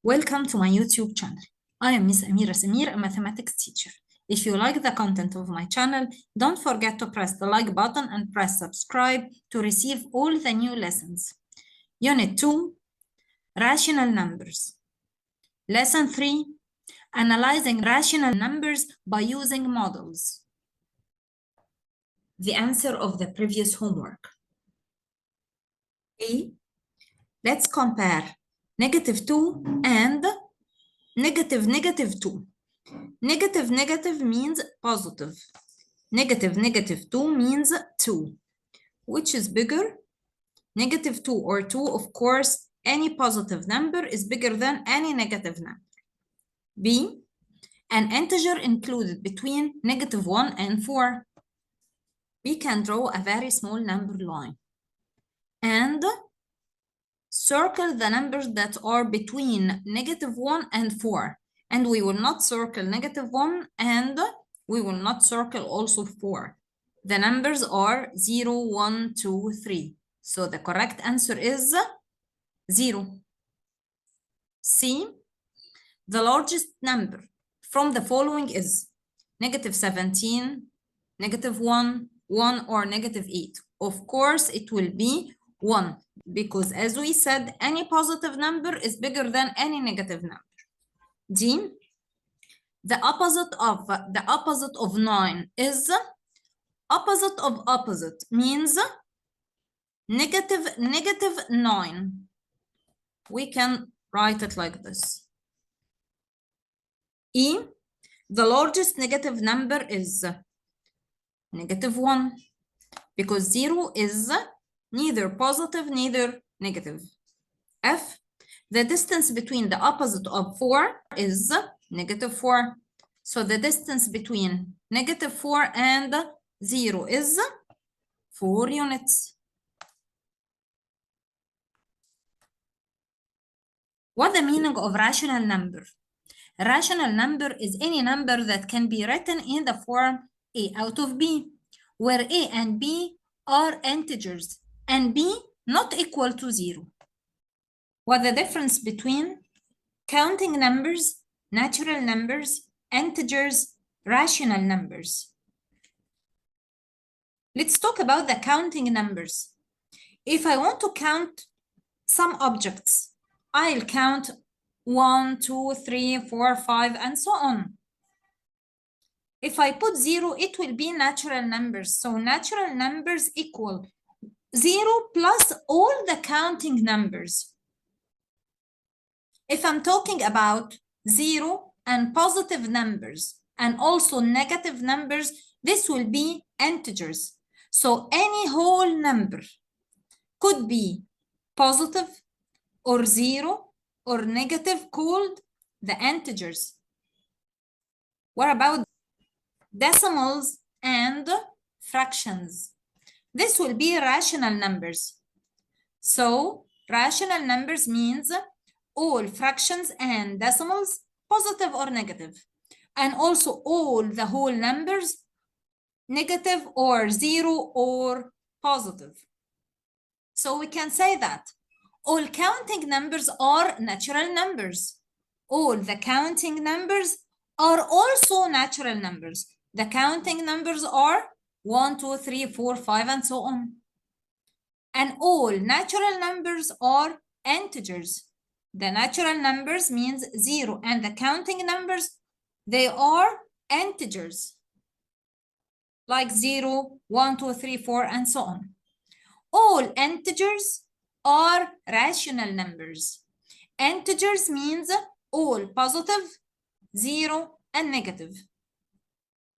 Welcome to my YouTube channel. I am Miss Amira Samir, a mathematics teacher. If you like the content of my channel, don't forget to press the like button and press subscribe to receive all the new lessons. Unit 2, Rational Numbers. Lesson 3, Analyzing rational numbers by using models. The answer of the previous homework. A. Let's compare -2 and -2. Negative means positive. -2 means 2. Which is bigger? -2 or 2, of course, any positive number is bigger than any negative number. B. An integer included between -1 and 4. We can draw a very small number line and circle the numbers that are between -1 and 4. And we will not circle -1 and we will not circle also 4. The numbers are 0, 1, 2, 3. So the correct answer is 0. C. The largest number from the following is -17, -1, 1, or -8. Of course, it will be 1 because, as we said, any positive number is bigger than any negative number. D. The opposite of 9 is opposite means -9. We can write it like this. E. The largest negative number is -1 because 0 is neither positive neither negative. F. The distance between the opposite of 4 is -4. So the distance between -4 and 0 is 4 units. What the meaning of rational number? A rational number is any number that can be written in the form a out of b, where a and b are integers and b not equal to 0. What the difference between counting numbers, natural numbers, integers, rational numbers? Let's talk about the counting numbers. If I want to count some objects, I'll count 1, 2, 3, 4, 5, and so on. If I put 0, it will be natural numbers. So natural numbers equal 0 plus all the counting numbers. If I'm talking about 0 and positive numbers and also negative numbers, this will be integers. So any whole number could be positive or 0 or negative, called the integers. What about decimals and fractions? This will be rational numbers. So rational numbers means all fractions and decimals, positive or negative, and also all the whole numbers, negative or 0 or positive. So we can say that all counting numbers are natural numbers. All the counting numbers are also natural numbers. The counting numbers are 1, 2, 3, 4, 5, and so on. And all natural numbers are integers. The natural numbers means 0, and the counting numbers, they are integers. Like 0, 1, 2, 3, 4, and so on. All integers are rational numbers. Integers means all positive, 0, and negative.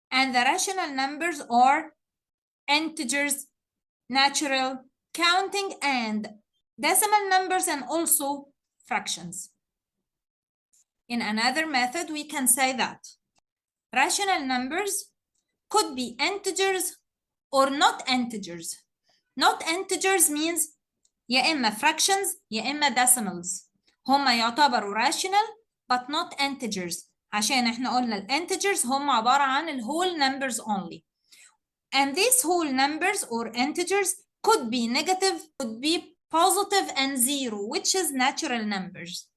And the rational numbers are integers, natural, counting, and decimal numbers, and also fractions. In another method, we can say that rational numbers could be integers or not integers. Not integers means يا إما fractions يا إما decimals. هما يعتبروا rational but not integers. عشان احنا قلنا الانتجرز هم عبارة عن الwhole numbers only. And these whole numbers or integers could be negative, could be positive, and 0, which is natural numbers.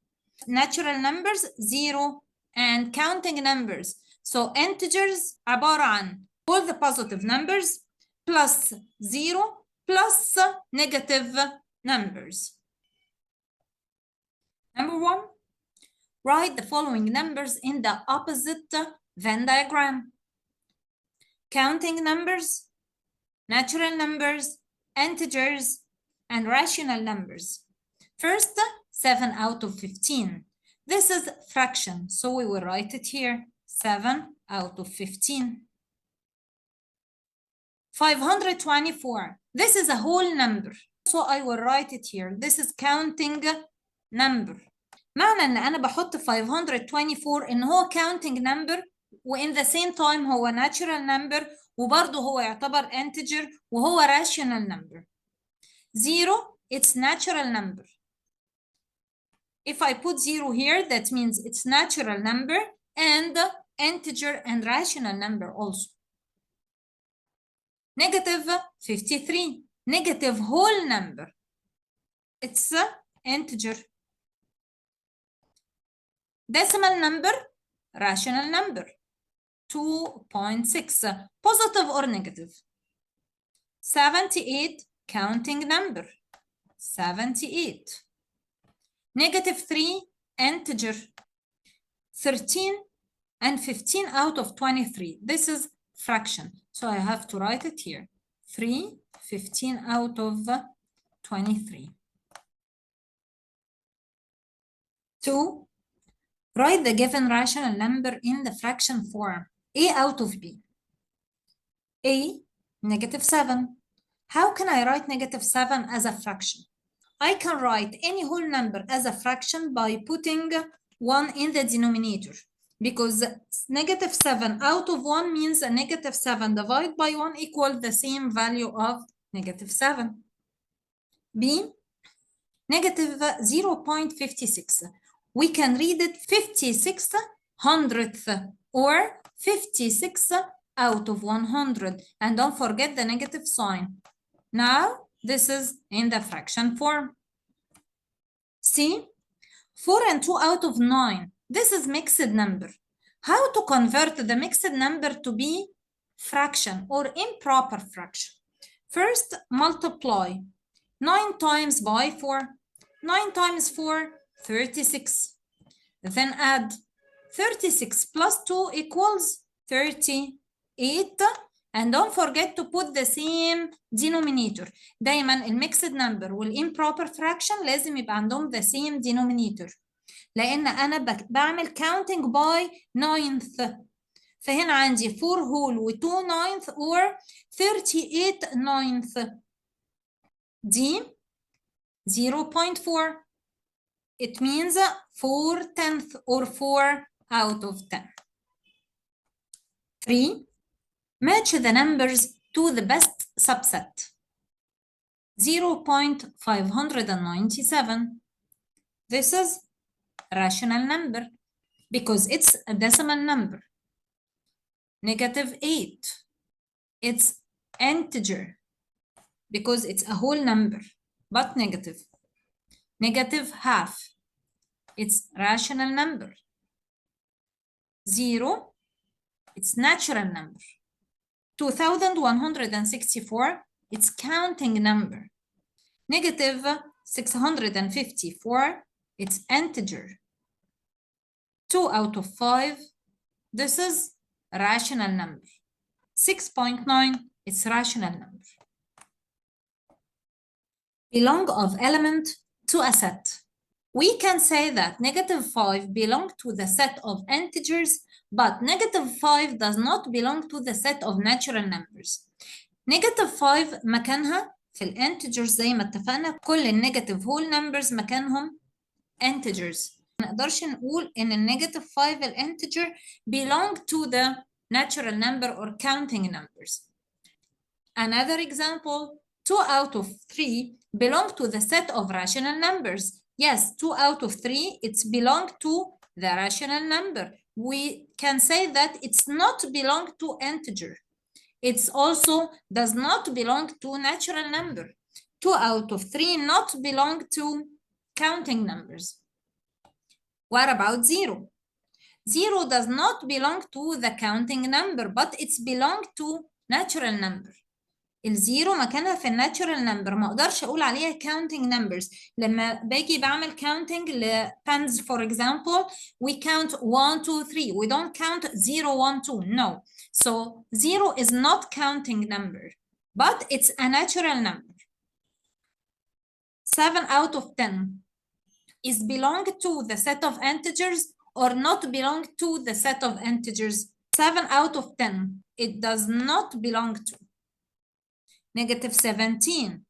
natural numbers 0 and counting numbers. So integers عبارة عن all the positive numbers plus 0 plus negative numbers. Number 1, write the following numbers in the opposite Venn diagram. Counting numbers, natural numbers, integers, and rational numbers. First, 7 out of 15. This is fraction, so we will write it here. 7 out of 15. 524. This is a whole number, so I will write it here. This is counting number. معنى ان انا بحط 524 ان هو counting number وin the same time هو natural number وبرضه هو يعتبر integer وهو rational number. 0 it's natural number. If I put 0 here, that means it's natural number and integer and rational number also. Negative 53, negative whole number. It's integer. Decimal number, rational number. 2.6, positive or negative. 78, counting number. 78. Negative 3, integer. 13 and 15 out of 23. This is fraction. So I have to write it here. 3, 15 out of 23. 2, write the given rational number in the fraction form. A out of B. A, negative 7. How can I write negative 7 as a fraction? I can write any whole number as a fraction by putting 1 in the denominator, because negative 7 out of 1 means a negative 7 divided by 1 equals the same value of negative 7. B, negative 0.56. We can read it 56 hundredth or 56 out of 100. And don't forget the negative sign. Now, this is in the fraction form. C, 4 and 2 out of 9. This is mixed number. How to convert the mixed number to be fraction or improper fraction? First, multiply 9 times by 4. 9 times 4, 36. Then add 36 plus 2 equals 38. And don't forget to put the same denominator. دايما الميكسد نمبر والimproper fraction لازم يبقى عندهم the same denominator. لأن أنا بعمل counting by ninth. فهنا عندي 4 whole و 2 ninth or 38 ninth. D 0.4. It means 4 tenth or 4 out of 10. 3. Match the numbers to the best subset. 0.597. This is rational number because it's a decimal number. Negative 8. It's integer because it's a whole number, but negative. Negative half. It's rational number. 0. It's natural number. 2164, it's counting number. Negative 654, it's integer. 2 out of 5, this is rational number. 6.9, it's rational number. Belong of element to a set. We can say that negative 5 belong to the set of integers, but negative 5 does not belong to the set of natural numbers. Negative 5 مكانها في الانتجرز زي ما اتفقنا. كل النيجاتيف whole numbers مكانهم integers. ما نقدرش نقول إن النيجاتيف 5 الانتجر belong to the natural number or counting numbers. Another example, 2 out of 3 belong to the set of rational numbers. Yes, 2 out of 3, it's belong to the rational number. We can say that it's not belong to integer. It's also does not belong to natural number. 2 out of 3 not belong to counting numbers. What about 0? 0 does not belong to the counting number, but it's belong to natural number. الزيرو مكانها في الناتشورال نمبر، ما اقدرش اقول عليها counting numbers. لما باجي بعمل counting لpens for example, we count 1 2 3. We don't count 0 1 2. No. So 0 is not counting number, but it's a natural number. 7 out of 10 is belong to the set of integers or not belong to the set of integers. 7 out of 10 it does not belong to. Negative 17,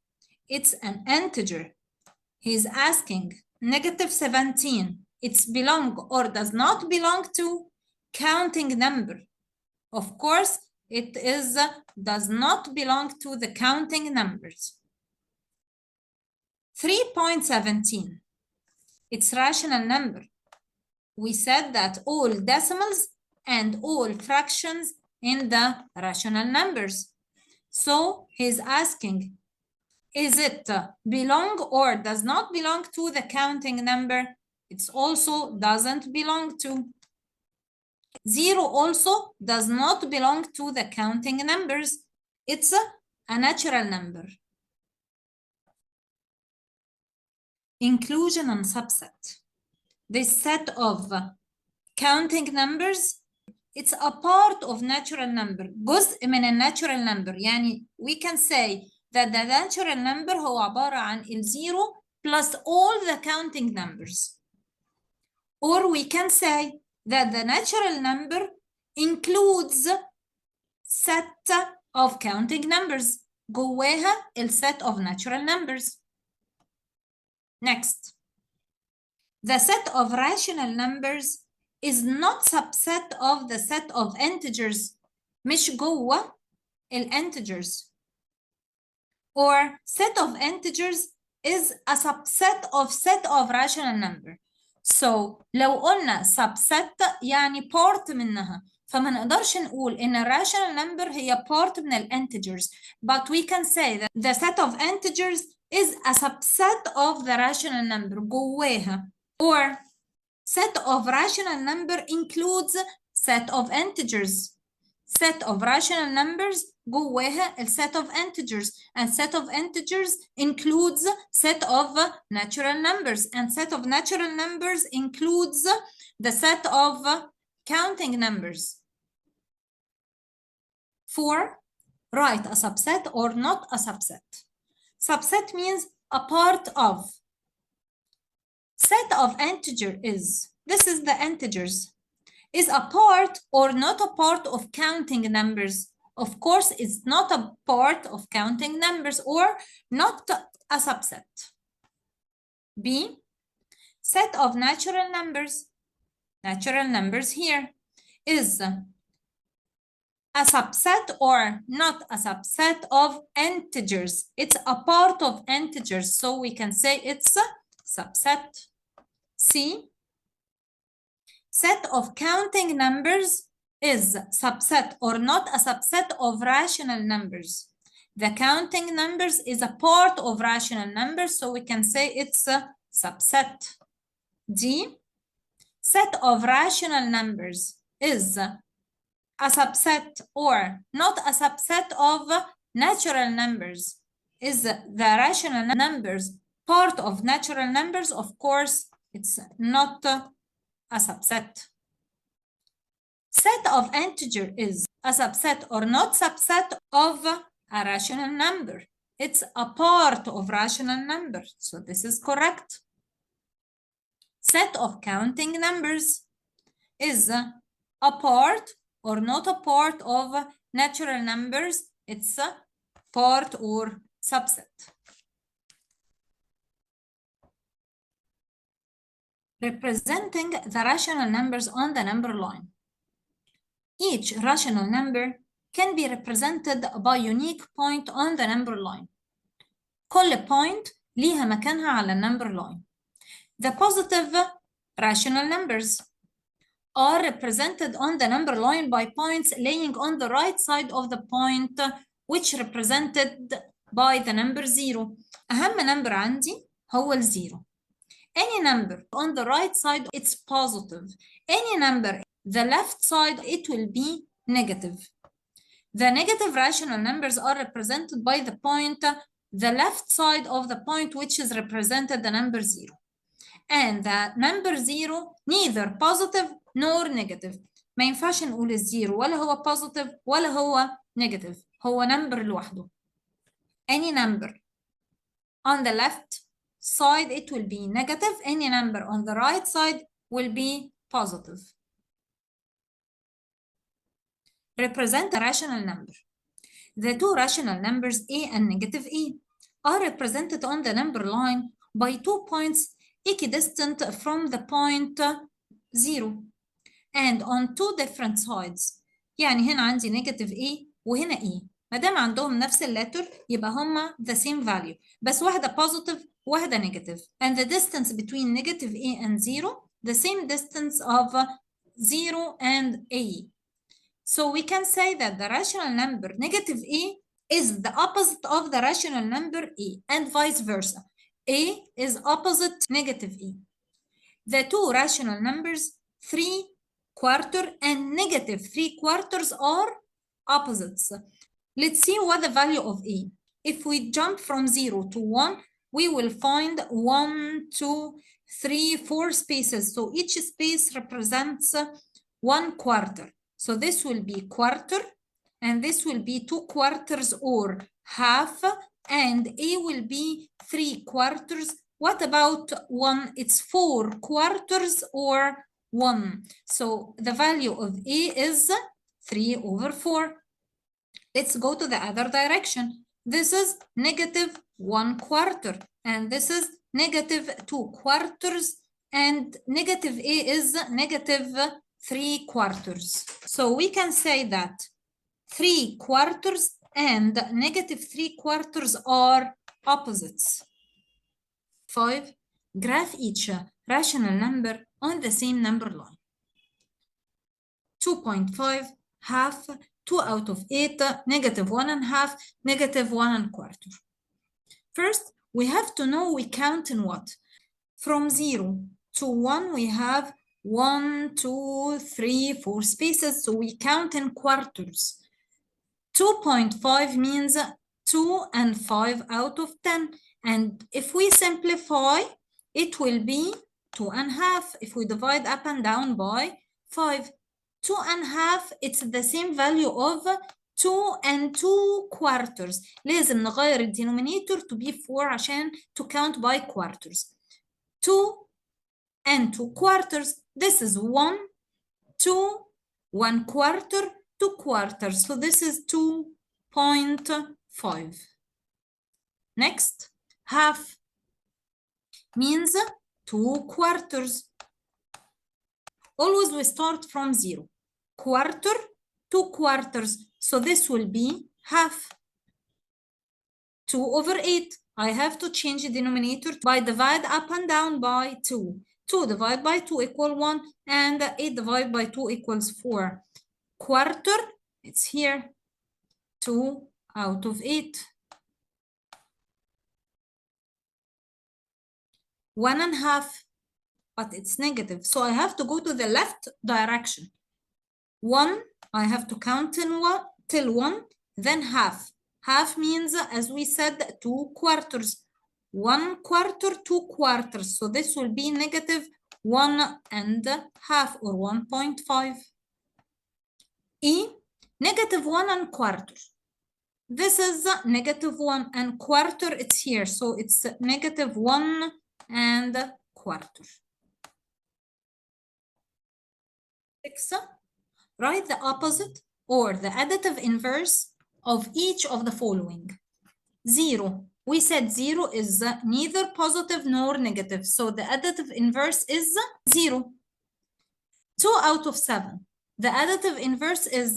it's an integer. He's asking, negative 17, it's belong or does not belong to counting number. Of course, it is does not belong to the counting numbers. 3.17, it's rational number. We said that all decimals and all fractions in the rational numbers. So he's asking, is it belong or does not belong to the counting number? It also doesn't belong to. 0 also does not belong to the counting numbers. It's a natural number. Inclusion and subset. This set of counting numbers, it's a part of natural number. جزء من الناتشورال number. يعني we can say that the natural number هو عبارة عن الزيرو plus all the counting numbers. Or we can say that the natural number includes set of counting numbers. جواها الset of natural numbers. Next. The set of rational numbers is not subset of the set of integers. مش جوه integers. Or set of integers is a subset of set of rational number. So لو قلنا subset يعني part منها، فما نقدرش نقول إن rational number هي part من integers. But we can say that the set of integers is a subset of the rational number جواها. Or set of rational number includes set of integers. Set of rational numbers جواها a set of integers, and set of integers includes set of natural numbers, and set of natural numbers includes the set of counting numbers. 4. Write a subset or not a subset. Subset means a part of. Set of integer is, this is the integers, is a part or not a part of counting numbers. Of course, it's not a part of counting numbers or not a subset. B, set of natural numbers. Natural numbers here is a subset or not a subset of integers. It's a part of integers, so we can say it's a subset. C, set of counting numbers is subset or not a subset of rational numbers. The counting numbers is a part of rational numbers, so we can say it's a subset. D, set of rational numbers is a subset or not a subset of natural numbers. Is the rational numbers part of natural numbers? Of course, it's not a subset. Set of integer is a subset or not subset of a rational number. It's a part of rational number, so this is correct. Set of counting numbers is a part or not a part of natural numbers. It's a part or subset. Representing the rational numbers on the number line. Each rational number can be represented by unique point on the number line. كل point ليها مكانها على number line. The positive rational numbers are represented on the number line by points laying on the right side of the point which represented by the number 0. أهم number عندي هو الزيرو. Any number on the right side, it's positive. Any number the left side, it will be negative. The negative rational numbers are represented by the point, the left side of the point, which is represented the number 0. And the number 0 neither positive nor negative. ما ينفعش نقول الزيرو ولا هو positive ولا هو negative. هو number لوحده. Any number on the left side, it will be negative. Any number on the right side will be positive. Represent a rational number. The two rational numbers a and negative a are represented on the number line by 2 points equidistant from the point 0 and on two different sides. يعني هنا عندي negative a وهنا a. ما دام عندهم نفس اللتر يبقى هما the same value، بس واحدة positive واحدة negative. And the distance between negative a and 0 the same distance of 0 and a. So we can say that the rational number negative a is the opposite of the rational number a, and vice versa. A is opposite negative a. The two rational numbers 3/4 and negative 3/4 are opposites. Let's see what the value of a. If we jump from 0 to 1, we will find 1, 2, 3, 4 spaces. So each space represents 1/4. So this will be quarter, and this will be 2/4 or half, and a will be 3/4. What about 1? It's 4/4 or 1. So the value of a is 3/4. Let's go to the other direction. This is negative 1/4, and this is negative 2/4, and negative a is negative 3/4. So we can say that 3/4 and negative 3/4 are opposites. 5. Graph each rational number on the same number line. 2.5, half, 2 out of 8, negative 1/2, negative 1/4. First, we have to know we count in what? From 0 to 1, we have 1, 2, 3, 4 spaces, so we count in quarters. 2.5 means 2 and 5 out of 10. And if we simplify, it will be 2.5. If we divide up and down by 5, 2.5, it's the same value of 2 and 2/4. لازم نغير الدينومينيتور to be 4 عشان to count by quarters. 2 and 2/4. This is 1, 2, 1/4, 2/4. So this is 2.5. Next, half means 2/4. Always we start from 0. Quarter, 2/4. So this will be half. 2/8. I have to change the denominator by divide up and down by 2. 2 divided by 2 equals 1, and 8 divided by 2 equals 4. Quarter, it's here, 2 out of 8. 1.5, but it's negative, so I have to go to the left direction. 1, I have to count in 1 till 1, then half. Half means, as we said, 2/4. 1/4, 2/4. So this will be negative 1.5 or 1.5. E, negative 1.25. This is negative 1, and quarter, it's here. So it's negative 1.25. 6. Write the opposite or the additive inverse of each of the following. 0. We said 0 is neither positive nor negative. So the additive inverse is 0. 2 out of 7. The additive inverse is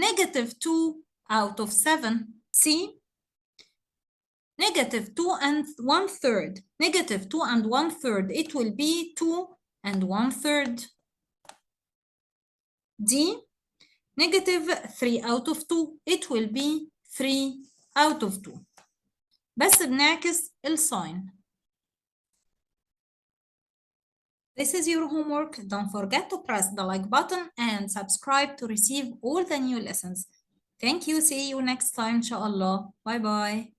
negative 2 out of 7. See? Negative 2 and 1/3. Negative 2 and 1/3. It will be 2 and 1/3. D. Negative 3 out of 2. It will be 3 out of 2. بس بنعكس الساين. This is your homework. Don't forget to press the like button and subscribe to receive all the new lessons. Thank you. See you next time, inshallah. Bye bye.